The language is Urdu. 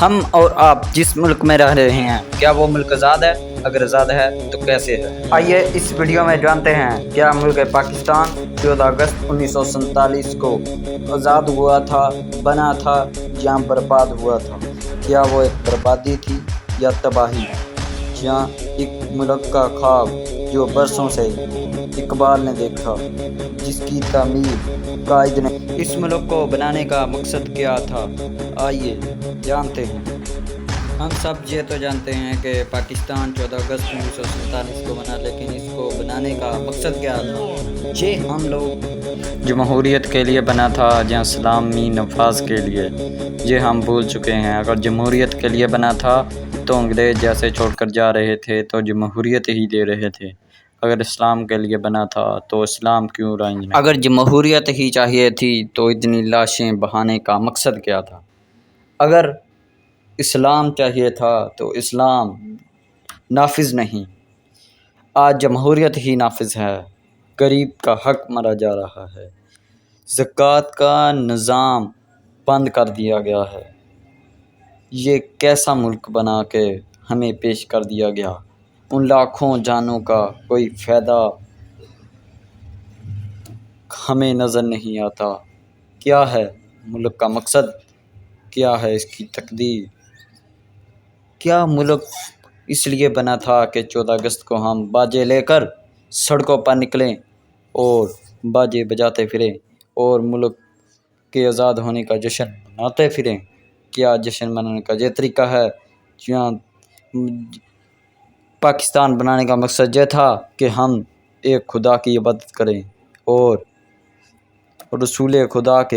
ہم اور آپ جس ملک میں رہ رہے ہیں کیا وہ ملک آزاد ہے؟ اگر آزاد ہے تو کیسے ہے؟ آئیے اس ویڈیو میں جانتے ہیں کیا ملک پاکستان 14 اگست 1947 کو آزاد ہوا تھا، بنا تھا یا برباد ہوا تھا؟ کیا وہ ایک بربادی تھی یا تباہی، یا ایک ملک کا خواب جو برسوں سے اقبال نے دیکھا، جس کی تعمیر قائد نے؟ اس ملک کو بنانے کا مقصد کیا تھا؟ آئیے جانتے ہیں۔ ہم سب یہ تو جانتے ہیں کہ پاکستان 14 اگست 1947 کو بنا، لیکن اس کو بنانے کا مقصد کیا تھا؟ یہ ہم لوگ جمہوریت کے لیے بنا تھا یا اسلامی نفاذ کے لیے، یہ ہم بھول چکے ہیں۔ اگر جمہوریت کے لیے بنا تھا تو انگریز جیسے چھوڑ کر جا رہے تھے تو جمہوریت ہی دے رہے تھے۔ اگر اسلام کے لیے بنا تھا تو اسلام کیوں رائج نہیں؟ اگر جمہوریت ہی چاہیے تھی تو اتنی لاشیں بہانے کا مقصد کیا تھا؟ اگر اسلام چاہیے تھا تو اسلام نافذ نہیں، آج جمہوریت ہی نافذ ہے۔ غریب کا حق مارا جا رہا ہے، زکوٰۃ کا نظام بند کر دیا گیا ہے۔ یہ کیسا ملک بنا کے ہمیں پیش کر دیا گیا؟ ان لاکھوں جانوں کا کوئی فائدہ ہمیں نظر نہیں آتا۔ کیا ہے ملک کا مقصد؟ کیا ہے اس کی تقدیر؟ کیا ملک اس لیے بنا تھا کہ 14 اگست کو ہم باجے لے کر سڑکوں پر نکلیں اور باجے بجاتے پھریں اور ملک کے آزاد ہونے کا جشن مناتے پھریں؟ کیا جشن منانے کا یہ طریقہ ہے؟ جہاں پاکستان بنانے کا مقصد یہ تھا کہ ہم ایک خدا کی عبادت کریں اور رسول خدا کے